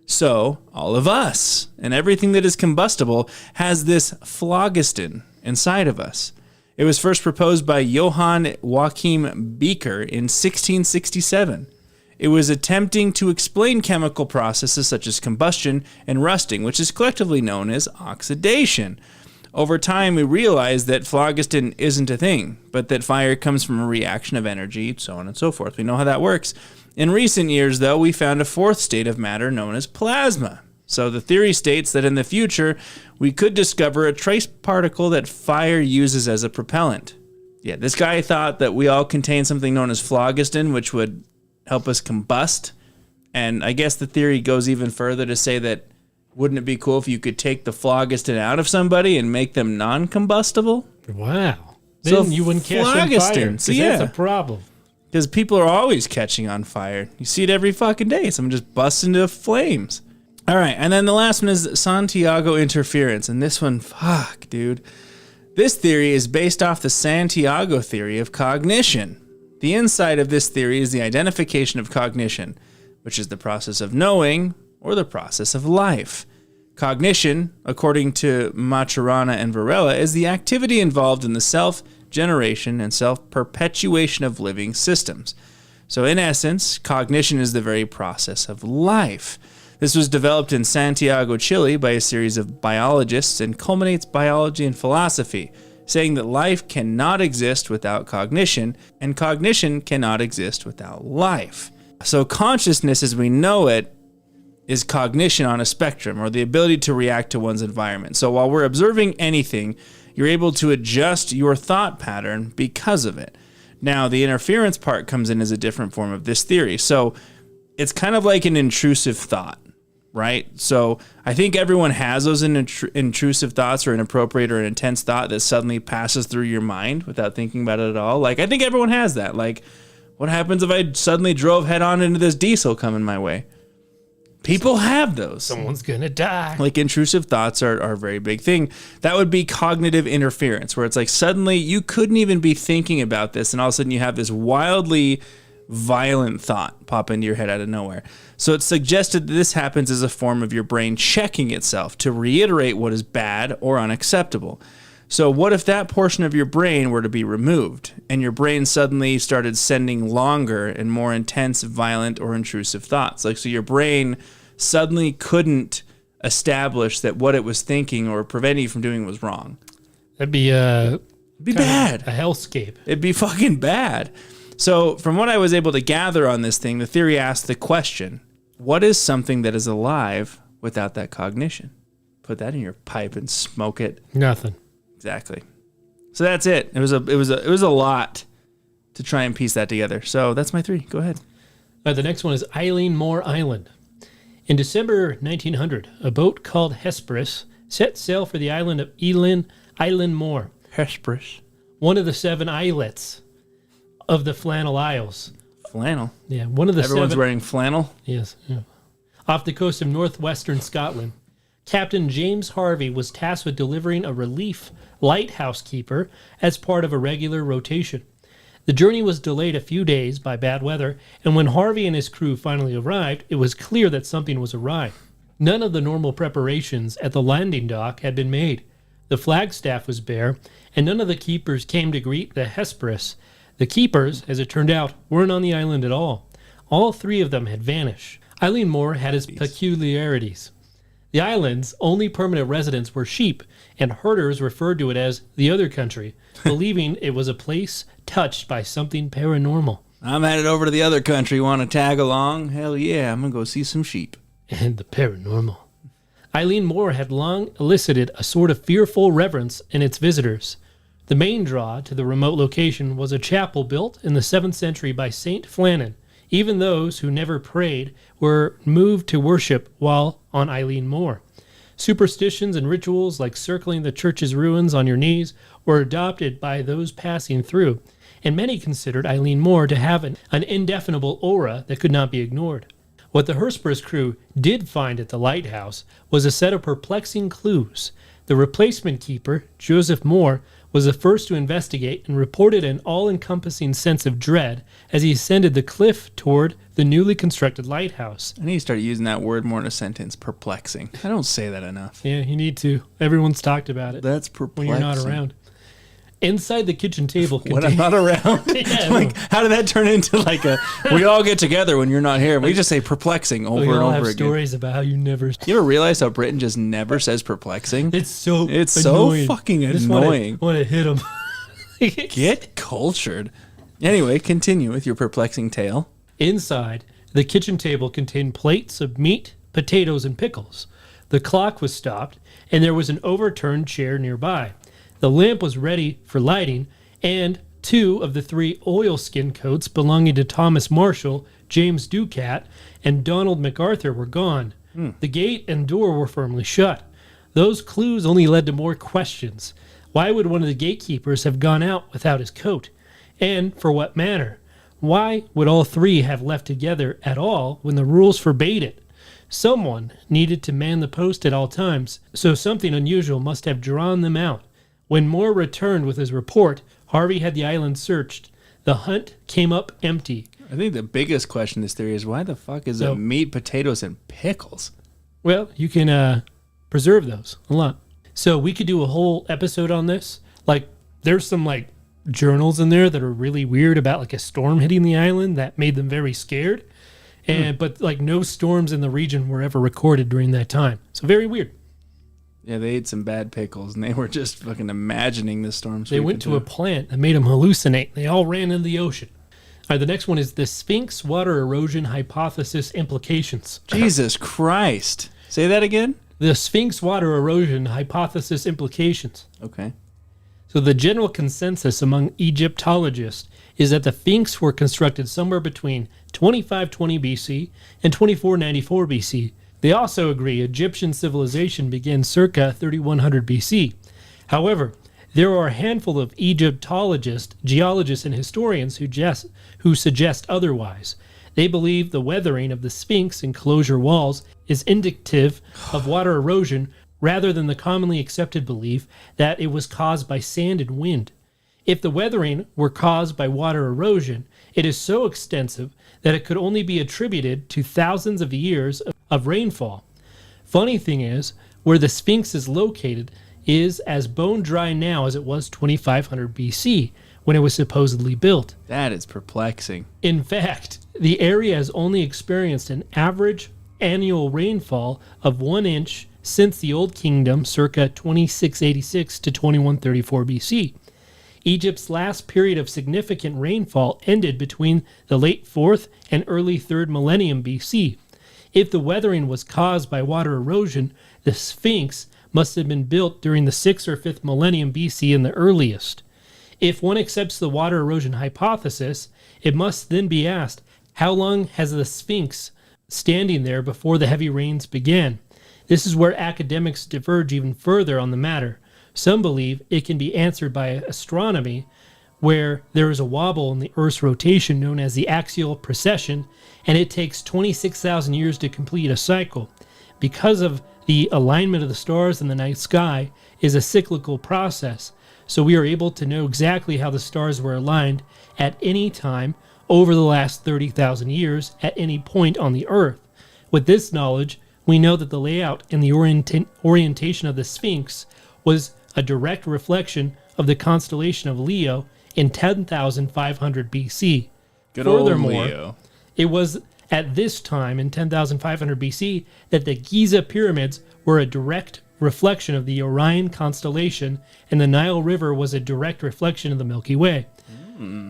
So, all of us and everything that is combustible has this phlogiston inside of us. It was first proposed by Johann Joachim Becher in 1667. It was attempting to explain chemical processes such as combustion and rusting, which is collectively known as oxidation. Over time, we realized that phlogiston isn't a thing, but that fire comes from a reaction of energy, so on and so forth. We know how that works. In recent years, though, we found a fourth state of matter known as plasma. So the theory states that in the future, we could discover a trace particle that fire uses as a propellant. Yeah, this guy thought that we all contain something known as phlogiston, which would help us combust. And I guess the theory goes even further to say that wouldn't it be cool if you could take the phlogiston out of somebody and make them non-combustible? Wow. Then you wouldn't catch on fire. So that's a problem. Because people are always catching on fire. You see it every fucking day. Someone just busts into flames. All right, and then the last one is Santiago interference, and this one, fuck, dude. This theory is based off the Santiago theory of cognition. The insight of this theory is the identification of cognition, which is the process of knowing or the process of life. Cognition, according to Maturana and Varela, is the activity involved in the self-generation and self-perpetuation of living systems. So in essence, cognition is the very process of life. This was developed in Santiago, Chile by a series of biologists and culminates biology and philosophy, saying that life cannot exist without cognition, and cognition cannot exist without life. So consciousness as we know it is cognition on a spectrum, or the ability to react to one's environment. So while we're observing anything, you're able to adjust your thought pattern because of it. Now, the interference part comes in as a different form of this theory. So it's kind of like an intrusive thought, right? So I think everyone has those intrusive thoughts or inappropriate or an intense thought that suddenly passes through your mind without thinking about it at all. Like, I think everyone has that. Like, what happens if I suddenly drove head on into this diesel coming my way? People have those. Someone's going to die. Like, intrusive thoughts are a very big thing. That would be cognitive interference, where it's like suddenly you couldn't even be thinking about this, and all of a sudden you have this wildly violent thought pop into your head out of nowhere. So it's suggested that this happens as a form of your brain checking itself to reiterate what is bad or unacceptable. So what if that portion of your brain were to be removed and your brain suddenly started sending longer and more intense, violent, or intrusive thoughts? Like, so your brain suddenly couldn't establish that what it was thinking or preventing you from doing was wrong. That'd be bad. A hellscape. It'd be fucking bad. So from what I was able to gather on this thing, the theory asked the question, what is something that is alive without that cognition? Put that in your pipe and smoke it. Nothing. Exactly. So that's it. It was a lot to try and piece that together. So that's my 3. Go ahead. The next one is Eileen Moore Island. In December 1900, a boat called Hesperus set sail for the island of Island Moore. Hesperus. One of the 7 islets of the Flannel Isles. Flannel? Yeah, one of the Everyone's 7. wearing flannel? Yes. Yeah. Off the coast of northwestern Scotland. Captain James Harvey was tasked with delivering a relief lighthouse keeper as part of a regular rotation. The journey was delayed a few days by bad weather, and when Harvey and his crew finally arrived, it was clear that something was awry. None of the normal preparations at the landing dock had been made. The flagstaff was bare, and none of the keepers came to greet the Hesperus. The keepers, as it turned out, weren't on the island at all. All 3 of them had vanished. Eileen Moore had his peculiarities. The island's only permanent residents were sheep, and herders referred to it as the other country, believing it was a place touched by something paranormal. I'm headed over to the other country. Want to tag along? Hell yeah, I'm going to go see some sheep. And the paranormal. Eileen Moore had long elicited a sort of fearful reverence in its visitors. The main draw to the remote location was a chapel built in the 7th century by Saint Flannan. Even those who never prayed were moved to worship while on Eileen Moore. Superstitions and rituals like circling the church's ruins on your knees were adopted by those passing through, and many considered Eileen Moore to have an indefinable aura that could not be ignored. What the Hesperus crew did find at the lighthouse was a set of perplexing clues. The replacement keeper, Joseph Moore, was the first to investigate and reported an all-encompassing sense of dread as he ascended the cliff toward the newly constructed lighthouse. I need to start using that word more in a sentence, perplexing. I don't say that enough. Yeah, you need to. Everyone's talked about it. That's perplexing. When you're not around. Inside the kitchen table when I'm not around? Yeah, like, how did that turn into like a, we all get together when you're not here. We just say perplexing over and over again. We all have stories about how you never... You ever realize how Britain just never says perplexing? It's so fucking annoying. I want to hit him. Get cultured. Anyway, continue with your perplexing tale. Inside, the kitchen table contained plates of meat, potatoes, and pickles. The clock was stopped, and there was an overturned chair nearby. The lamp was ready for lighting, and 2 of the 3 oilskin coats belonging to Thomas Marshall, James Ducat, and Donald MacArthur were gone. The gate and door were firmly shut. Those clues only led to more questions. Why would one of the gatekeepers have gone out without his coat? And for what manner? Why would all 3 have left together at all when the rules forbade it? Someone needed to man the post at all times, so something unusual must have drawn them out. When Moore returned with his report, Harvey had the island searched. The hunt came up empty. I think the biggest question in this theory is why the fuck is it meat, potatoes, and pickles? Well, you can preserve those a lot. So we could do a whole episode on this. Like, there's some, like, journals in there that are really weird about, like, a storm hitting the island that made them very scared. But, like, no storms in the region were ever recorded during that time. So very weird. Yeah, they ate some bad pickles, and they were just fucking imagining the storms. They went to a plant that made them hallucinate. They all ran into the ocean. All right, the next one is the Sphinx water erosion hypothesis implications. Jesus Christ. Say that again? The Sphinx water erosion hypothesis implications. Okay. So the general consensus among Egyptologists is that the Sphinx were constructed somewhere between 2520 BC and 2494 BC. They also agree Egyptian civilization began circa 3100 BC. However, there are a handful of Egyptologists, geologists, and historians who suggest otherwise. They believe the weathering of the Sphinx enclosure walls is indicative of water erosion rather than the commonly accepted belief that it was caused by sand and wind. If the weathering were caused by water erosion, it is so extensive that it could only be attributed to thousands of years of rainfall. Funny thing is, where the Sphinx is located is as bone dry now as it was 2500 BC, when it was supposedly built. That is perplexing. In fact, the area has only experienced an average annual rainfall of 1 inch since the Old Kingdom, circa 2686 to 2134 BC. Egypt's last period of significant rainfall ended between the late 4th and early 3rd millennium BC. If the weathering was caused by water erosion, the Sphinx must have been built during the 6th or 5th millennium BC in the earliest. If one accepts the water erosion hypothesis, it must then be asked, how long has the Sphinx standing there before the heavy rains began? This is where academics diverge even further on the matter. Some believe it can be answered by astronomy, where there is a wobble in the Earth's rotation known as the axial precession, and it takes 26,000 years to complete a cycle. Because of the alignment of the stars in the night sky is a cyclical process, so we are able to know exactly how the stars were aligned at any time over the last 30,000 years at any point on the Earth. With this knowledge, we know that the layout and the orientation of the Sphinx was a direct reflection of the constellation of Leo in 10,500 BC. Good old Leo. It was at this time in 10,500 BC that the Giza pyramids were a direct reflection of the Orion constellation, and the Nile River was a direct reflection of the Milky Way.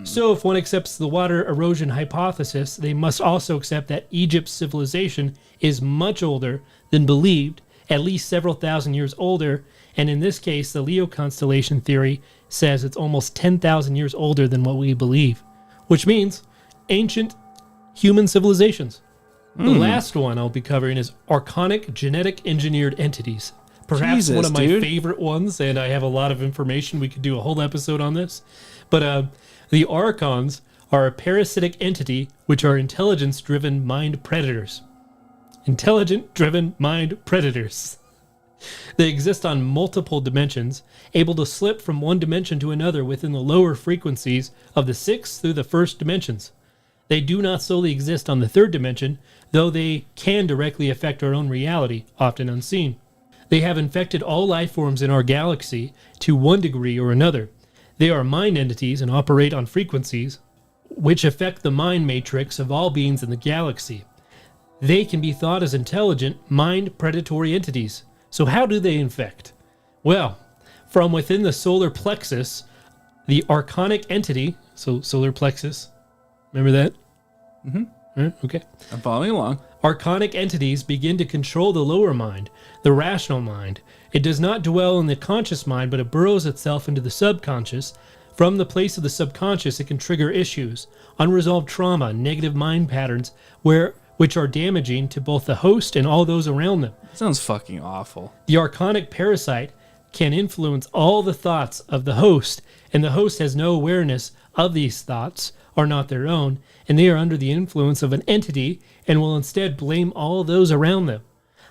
So if one accepts the water erosion hypothesis, they must also accept that Egypt's civilization is much older than believed, at least several thousand years older, and in this case, the Leo constellation theory says it's almost 10,000 years older than what we believe, which means ancient human civilizations. The last one I'll be covering is archonic genetic engineered entities. Perhaps one of my favorite ones, and I have a lot of information. We could do a whole episode on this. But the archons are a parasitic entity which are intelligence-driven mind predators. Intelligent-driven mind predators. They exist on multiple dimensions, able to slip from one dimension to another within the lower frequencies of the 6th through the 1st dimensions. They do not solely exist on the 3rd dimension, though they can directly affect our own reality, often unseen. They have infected all life forms in our galaxy to one degree or another. They are mind entities and operate on frequencies which affect the mind matrix of all beings in the galaxy. They can be thought as intelligent, mind predatory entities. So how do they infect? Well, from within the solar plexus, the archonic entity, so solar plexus, remember that? Okay. I'm following along. Archonic entities begin to control the lower mind, the rational mind. It does not dwell in the conscious mind, but it burrows itself into the subconscious. From the place of the subconscious, it can trigger issues, unresolved trauma, negative mind patterns, which are damaging to both the host and all those around them. Sounds fucking awful. The archonic parasite can influence all the thoughts of the host, and the host has no awareness of these thoughts are not their own, and they are under the influence of an entity and will instead blame all those around them.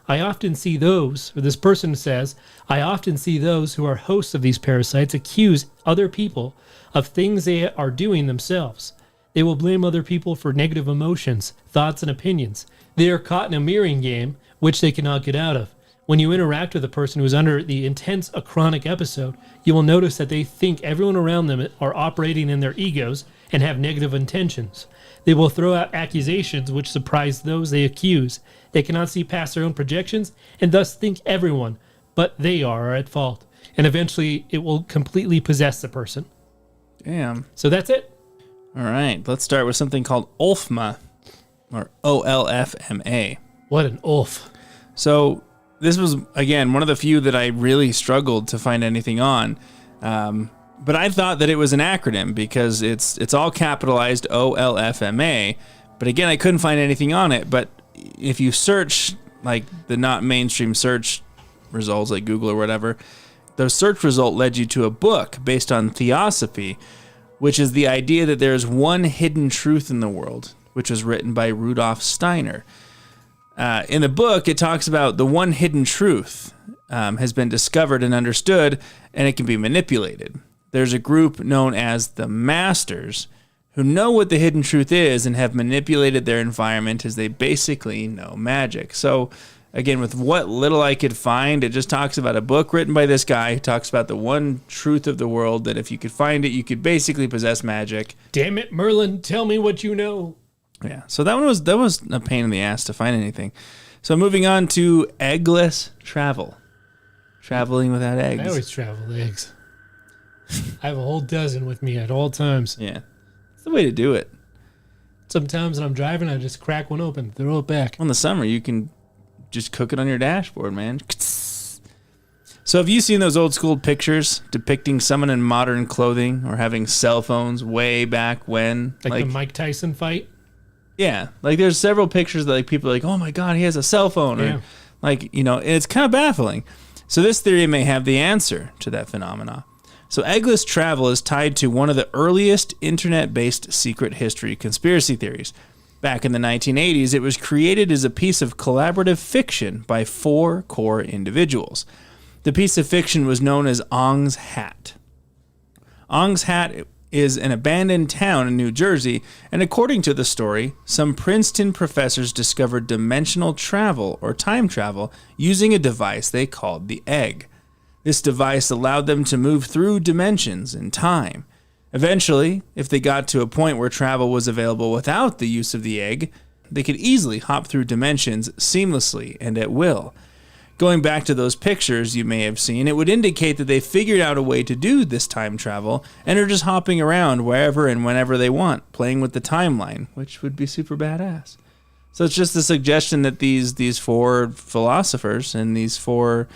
I often see those, or this person says, I often see those who are hosts of these parasites accuse other people of things they are doing themselves. They will blame other people for negative emotions, thoughts, and opinions. They are caught in a mirroring game, which they cannot get out of. When you interact with a person who is under the intense a chronic episode, you will notice that they think everyone around them are operating in their egos and have negative intentions. They will throw out accusations which surprise those they accuse. They cannot see past their own projections and thus think everyone but they are at fault. And eventually it will completely possess the person. Damn. So that's it. All right. Let's start with something called Olfma, or OLFMA. What an Ulf. So this was, again, one of the few that I really struggled to find anything on. But I thought that it was an acronym because it's all capitalized OLFMA. But again, I couldn't find anything on it. But if you search like the not mainstream search results like Google or whatever, the search result led you to a book based on theosophy, which is the idea that there is one hidden truth in the world, which was written by Rudolf Steiner. In the book, it talks about the one hidden truth has been discovered and understood, and it can be manipulated. There's a group known as the Masters who know what the hidden truth is and have manipulated their environment as they basically know magic. So, again, with what little I could find, it just talks about a book written by this guy who talks about the one truth of the world, that if you could find it, you could basically possess magic. Damn it, Merlin, tell me what you know. Yeah, so that was a pain in the ass to find anything. So moving on to eggless travel. Traveling without eggs. I always travel with eggs. I have a whole dozen with me at all times. Yeah, it's the way to do it. Sometimes when I'm driving, I just crack one open, throw it back. In the summer, you can just cook it on your dashboard, man. So have you seen those old school pictures depicting someone in modern clothing or having cell phones way back when? Like the Mike Tyson fight? Yeah, like there's several pictures that like people are like, oh my God, he has a cell phone. Or, like, you know, it's kind of baffling. So this theory may have the answer to that phenomena. So eggless travel is tied to one of the earliest internet-based secret history conspiracy theories. Back in the 1980s, it was created as a piece of collaborative fiction by 4 core individuals. The piece of fiction was known as Ong's Hat. Ong's Hat is an abandoned town in New Jersey, and according to the story, some Princeton professors discovered dimensional travel or time travel using a device they called the egg. This device allowed them to move through dimensions and time. Eventually, if they got to a point where travel was available without the use of the egg, they could easily hop through dimensions seamlessly and at will. Going back to those pictures you may have seen, it would indicate that they figured out a way to do this time travel and are just hopping around wherever and whenever they want, playing with the timeline, which would be super badass. So it's just a suggestion that these 4 philosophers and these 4,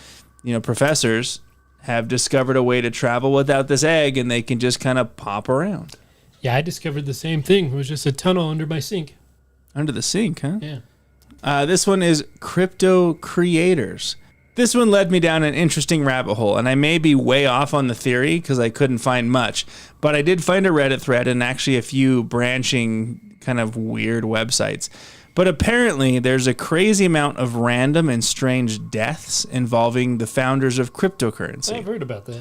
professors have discovered a way to travel without this egg, and they can just kind of pop around. Yeah, I discovered the same thing. It was just a tunnel under my sink. Under the sink, huh? Yeah. This one is crypto creators. This one led me down an interesting rabbit hole, and I may be way off on the theory because I couldn't find much, but I did find a Reddit thread and actually a few branching kind of weird websites. But apparently there's a crazy amount of random and strange deaths involving the founders of cryptocurrency. I've heard about that.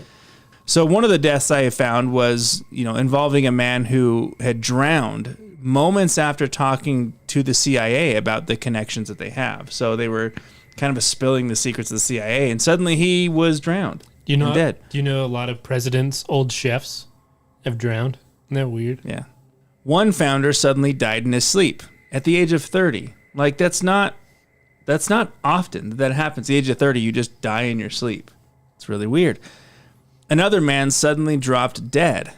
So one of the deaths I found was, involving a man who had drowned moments after talking to the CIA about the connections that they have. So they were kind of spilling the secrets of the CIA, and suddenly he was drowned and dead. Do you know a lot of presidents' old chefs have drowned? Isn't that weird? Yeah. One founder suddenly died in his sleep at the age of 30. Like, that's not often that happens. At the age of 30, you just die in your sleep. It's really weird. Another man suddenly dropped dead.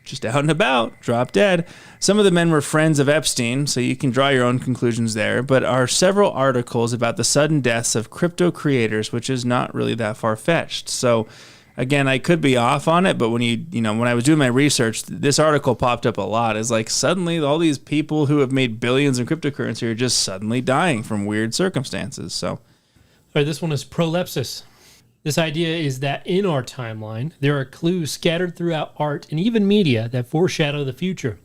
Just out and about, dropped dead. Some of the men were friends of Epstein, so you can draw your own conclusions there, but are several articles about the sudden deaths of crypto creators, which is not really that far-fetched. So, again, I could be off on it, but when when I was doing my research, this article popped up a lot. It's like suddenly all these people who have made billions in cryptocurrency are just suddenly dying from weird circumstances. So, all right, this one is prolepsis. This idea is that in our timeline, there are clues scattered throughout art and even media that foreshadow the future.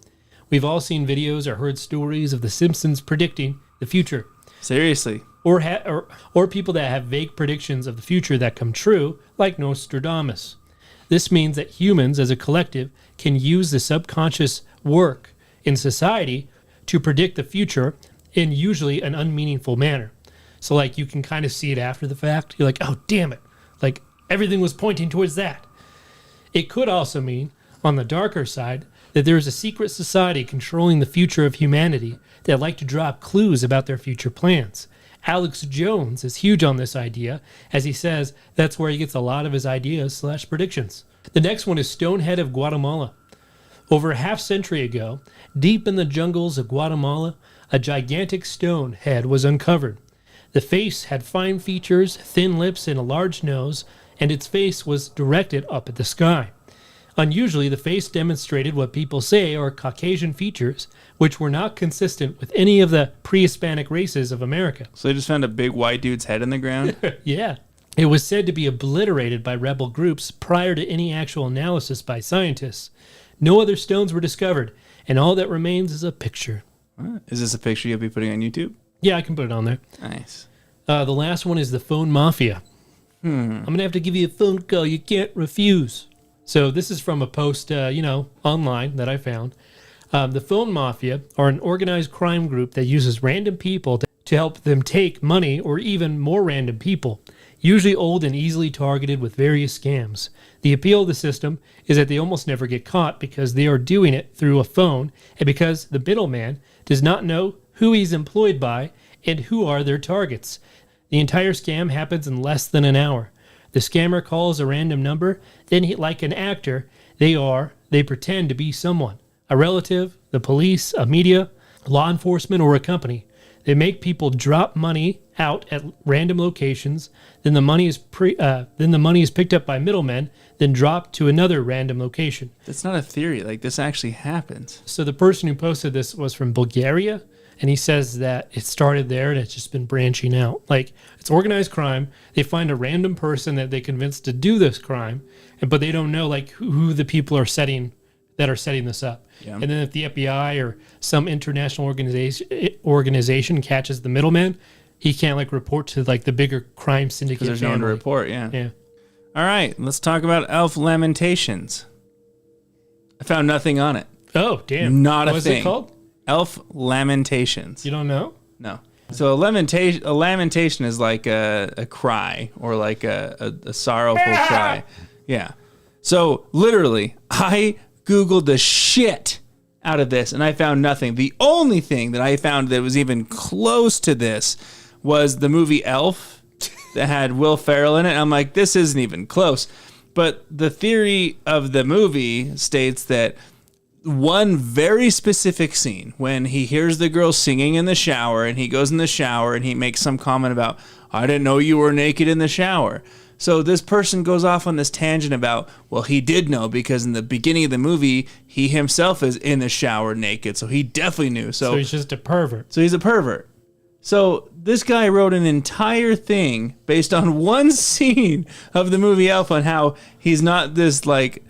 We've all seen videos or heard stories of The Simpsons predicting the future. Seriously. Or people that have vague predictions of the future that come true, like Nostradamus. This means that humans as a collective can use the subconscious work in society to predict the future in usually an unmeaningful manner. So like you can kind of see it after the fact. You're like, oh, damn it. Like everything was pointing towards that. It could also mean, on the darker side, that there is a secret society controlling the future of humanity that like to drop clues about their future plans. Alex Jones is huge on this idea, as he says that's where he gets a lot of his ideas/predictions. The next one is Stonehead of Guatemala. Over a half century ago, deep in the jungles of Guatemala, a gigantic stone head was uncovered. The face had fine features, thin lips, and a large nose, and its face was directed up at the sky. Unusually, the face demonstrated what people say are Caucasian features, which were not consistent with any of the pre-Hispanic races of America. So they just found a big white dude's head in the ground? Yeah. It was said to be obliterated by rebel groups prior to any actual analysis by scientists. No other stones were discovered, and all that remains is a picture. Is this a picture you'll be putting on YouTube? Yeah, I can put it on there. Nice. The last one is the phone mafia. I'm going to have to give you a phone call you can't refuse. So this is from a post, online that I found. The phone mafia are an organized crime group that uses random people to help them take money, or even more random people, usually old and easily targeted with various scams. The appeal of the system is that they almost never get caught because they are doing it through a phone, and because the middleman does not know who he's employed by and who are their targets. The entire scam happens in less than an hour. The scammer calls a random number, then like an actor, they pretend to be someone, a relative, the police, a media, law enforcement, or a company. They make people drop money out at random locations, then the money is picked up by middlemen, then dropped to another random location. That's not a theory. Like, this actually happens. So the person who posted this was from Bulgaria, and he says that it started there and it's just been branching out. Like, it's organized crime. They find a random person that they convince to do this crime, but they don't know like who the people are setting this up. Yeah. And then if the FBI or some international organization catches the middleman, he can't like report to like the bigger crime syndicate. Because there's no one to report. Yeah. All right, let's talk about Elf Lamentations. I found nothing on it. Oh, damn. Not a thing. What's it called? Elf Lamentations. You don't know? No. So a lamentation is like a cry, or like a sorrowful cry. Yeah. So literally, I Googled the shit out of this and I found nothing. The only thing that I found that was even close to this was the movie Elf that had Will Ferrell in it. I'm like, this isn't even close. But the theory of the movie states that one very specific scene, when he hears the girl singing in the shower and he goes in the shower and he makes some comment about, I didn't know you were naked in the shower. So this person goes off on this tangent about, well, he did know because in the beginning of the movie, he himself is in the shower naked. So he definitely knew. So he's just a pervert. So he's a pervert. So this guy wrote an entire thing based on one scene of the movie Elf on how he's not this like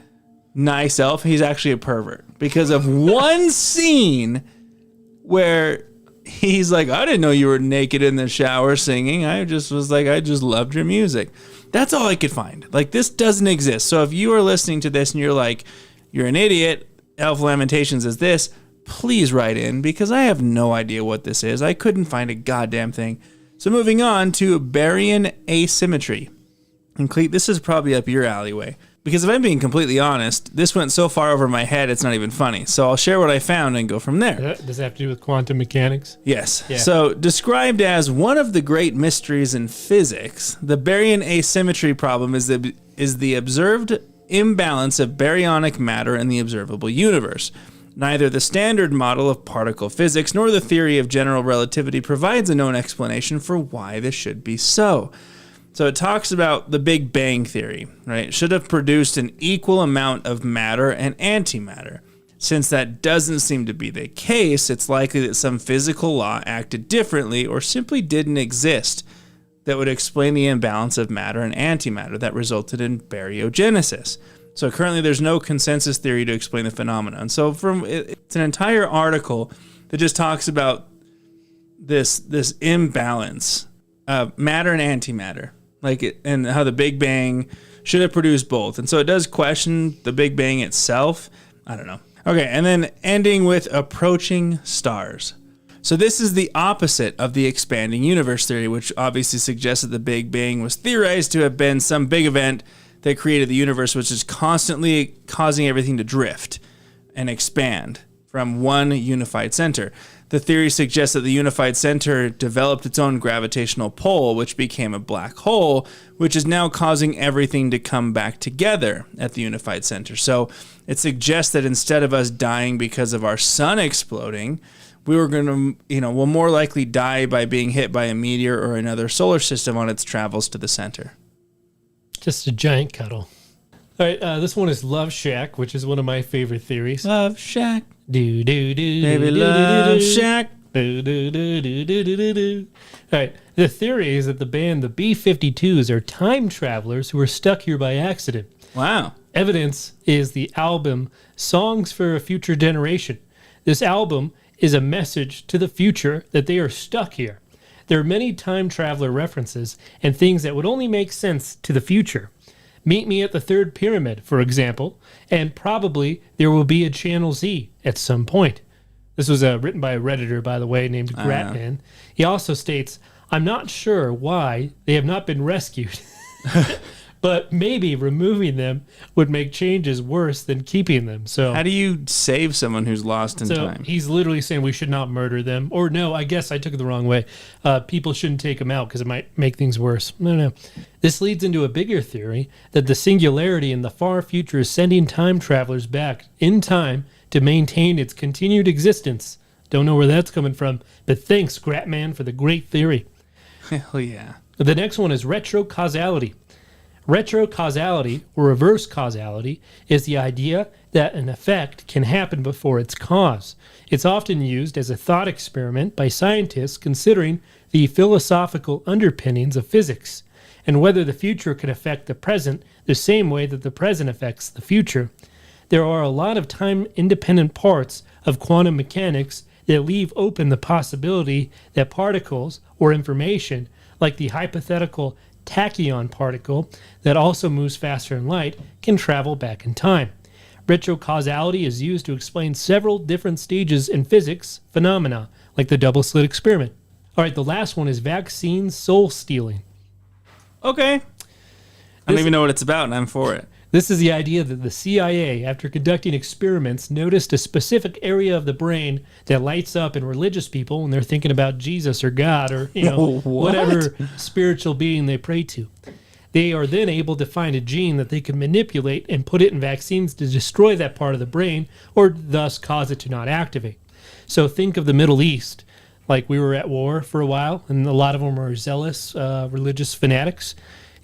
nice elf. He's actually a pervert because of one scene where he's like, I didn't know you were naked in the shower singing. I just was like, I just loved your music. That's all I could find. Like, this doesn't exist. So if you are listening to this and you're like, you're an idiot, Elf Lamentations is this, please write in because I have no idea what this is. I couldn't find a goddamn thing. So moving on to Baryon asymmetry. And Cleet, this is probably up your alleyway. Because if I'm being completely honest, this went so far over my head, it's not even funny. So I'll share what I found and go from there. Does it have to do with quantum mechanics? Yes. Yeah. So described as one of the great mysteries in physics, the baryon asymmetry problem is the observed imbalance of baryonic matter in the observable universe. Neither the standard model of particle physics nor the theory of general relativity provides a known explanation for why this should be so. So it talks about the Big Bang Theory, right? It should have produced an equal amount of matter and antimatter. Since that doesn't seem to be the case, it's likely that some physical law acted differently or simply didn't exist that would explain the imbalance of matter and antimatter that resulted in baryogenesis. So currently there's no consensus theory to explain the phenomenon. So It's an entire article that just talks about this imbalance of matter and antimatter, and how the Big Bang should have produced both. And so it does question the Big Bang itself. I don't know. Okay, and then ending with approaching stars. So this is the opposite of the expanding universe theory, which obviously suggests that the Big Bang was theorized to have been some big event that created the universe, which is constantly causing everything to drift and expand from one unified center. The theory suggests that the unified center developed its own gravitational pull, which became a black hole, which is now causing everything to come back together at the unified center. So it suggests that instead of us dying because of our sun exploding, we were going to, we'll more likely die by being hit by a meteor or another solar system on its travels to the center. Just a giant cuddle. All right, this one is Love Shack, which is one of my favorite theories. Love Shack. Do do do. Baby Love Shack. Do do do do do do do. All right, the theory is that the band the B-52s are time travelers who are stuck here by accident. Wow. Evidence is the album Songs for a Future Generation. This album is a message to the future that they are stuck here. There are many time traveler references and things that would only make sense to the future. Meet me at the third pyramid, for example, and probably there will be a Channel Z at some point. This was written by a Redditor, by the way, named Gratman. He also states, I'm not sure why they have not been rescued, but maybe removing them would make changes worse than keeping them. So how do you save someone who's lost in time? He's literally saying we should not murder them. Or no, I guess I took it the wrong way. People shouldn't take them out because it might make things worse. No. This leads into a bigger theory that the singularity in the far future is sending time travelers back in time to maintain its continued existence. Don't know where that's coming from, but thanks, Gratman, for the great theory. Hell yeah. The next one is retrocausality. Retrocausality, or reverse causality, is the idea that an effect can happen before its cause. It's often used as a thought experiment by scientists considering the philosophical underpinnings of physics, and whether the future could affect the present the same way that the present affects the future. There are a lot of time-independent parts of quantum mechanics that leave open the possibility that particles or information, like the hypothetical tachyon particle that also moves faster than light, can travel back in time. Retrocausality is used to explain several different stages in physics phenomena, like the double-slit experiment. All right, the last one is vaccine soul stealing. Okay. I don't even know what it's about, and I'm for it. This is the idea that the CIA, after conducting experiments, noticed a specific area of the brain that lights up in religious people when they're thinking about Jesus or God or whatever spiritual being they pray to. They are then able to find a gene that they can manipulate and put it in vaccines to destroy that part of the brain or thus cause it to not activate. So think of the Middle East. Like we were at war for a while, and a lot of them are zealous religious fanatics.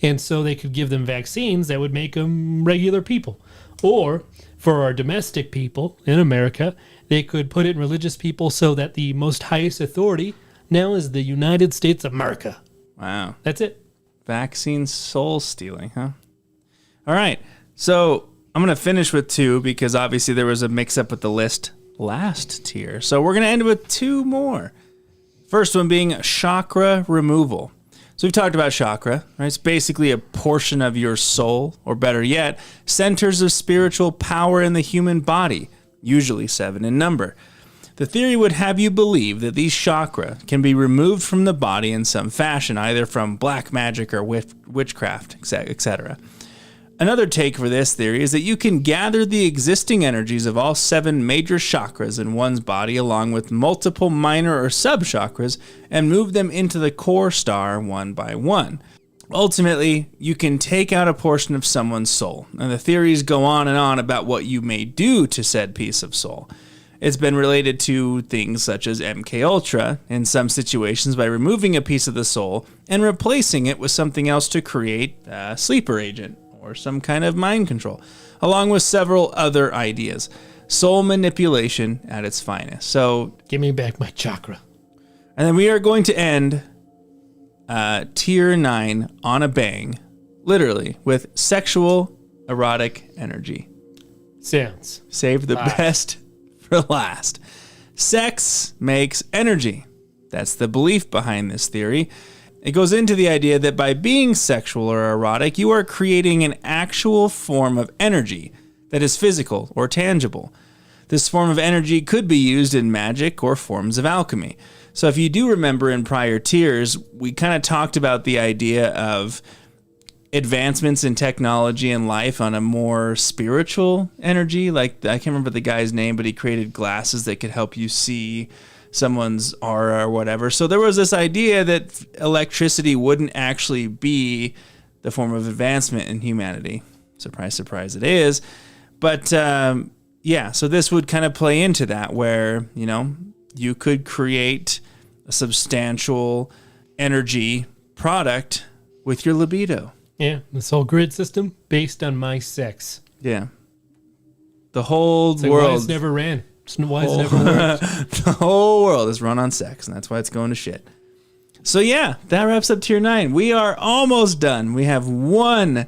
And so they could give them vaccines that would make them regular people. Or for our domestic people in America, they could put it in religious people so that the most highest authority now is the United States of America. Wow. That's it. Vaccine soul stealing, huh? All right. So I'm going to finish with two because obviously there was a mix-up with the list last tier. So we're going to end with two more. First one being chakra removal. So we've talked about chakra, right? It's basically a portion of your soul, or better yet, centers of spiritual power in the human body, usually 7 in number. The theory would have you believe that these chakra can be removed from the body in some fashion, either from black magic or witchcraft, etc. Another take for this theory is that you can gather the existing energies of all 7 major chakras in one's body along with multiple minor or sub-chakras and move them into the core star one by one. Ultimately, you can take out a portion of someone's soul, and the theories go on and on about what you may do to said piece of soul. It's been related to things such as MKUltra in some situations by removing a piece of the soul and replacing it with something else to create a sleeper agent or some kind of mind control, along with several other ideas. Soul manipulation at its finest. So, give me back my chakra. And then we are going to end tier 9 on a bang, literally, with sexual erotic energy. Sounds. Save the best for last. Sex makes energy. That's the belief behind this theory. It goes into the idea that by being sexual or erotic, you are creating an actual form of energy that is physical or tangible. This form of energy could be used in magic or forms of alchemy. So if you do remember in prior tiers, we kind of talked about the idea of advancements in technology and life on a more spiritual energy. Like, I can't remember the guy's name, but he created glasses that could help you see someone's aura or whatever. So there was this idea that electricity wouldn't actually be the form of advancement in humanity. Surprise, surprise, it is. But yeah, so this would kind of play into that where, you know, you could create a substantial energy product with your libido. Yeah, this whole grid system based on my sex. Yeah. The whole It's like world. why it's never ran. It's why it's never worked. The whole world is run on sex, and that's why it's going to shit. So yeah, that wraps up Tier 9. We are almost done. We have one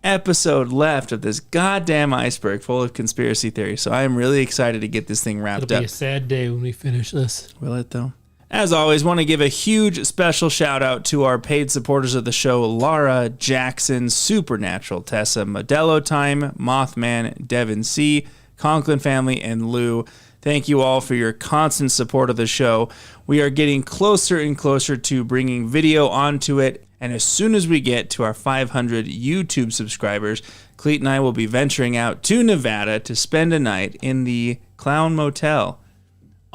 episode left of this goddamn iceberg full of conspiracy theories. So I am really excited to get this thing wrapped It'll up. be a sad day when we finish this. Will it though? As always, want to give a huge special shout out to our paid supporters of the show: Lara, Jackson, Supernatural, Tessa, Modelo Time, Mothman, Devin C, Conklin Family, and Lou. Thank you all for your constant support of the show. We are getting closer and closer to bringing video onto it, and as soon as we get to our 500 YouTube subscribers, Cleet and I will be venturing out to Nevada to spend a night in the Clown Motel.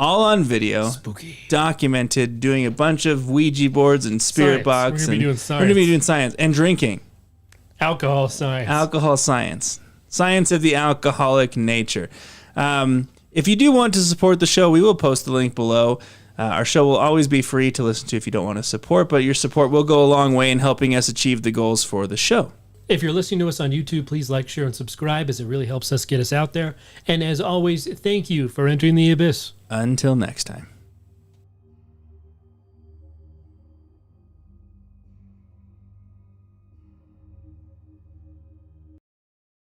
All on video, Spooky. documented, doing a bunch of Ouija boards and spirit box. We're going to be doing science and drinking. Alcohol science. Alcohol science. Science of the alcoholic nature. If you do want to support the show, we will post the link below. Our show will always be free to listen to if you don't want to support, but your support will go a long way in helping us achieve the goals for the show. If you're listening to us on YouTube, please like, share, and subscribe, as it really helps us get us out there. And as always, thank you for entering the abyss. Until next time.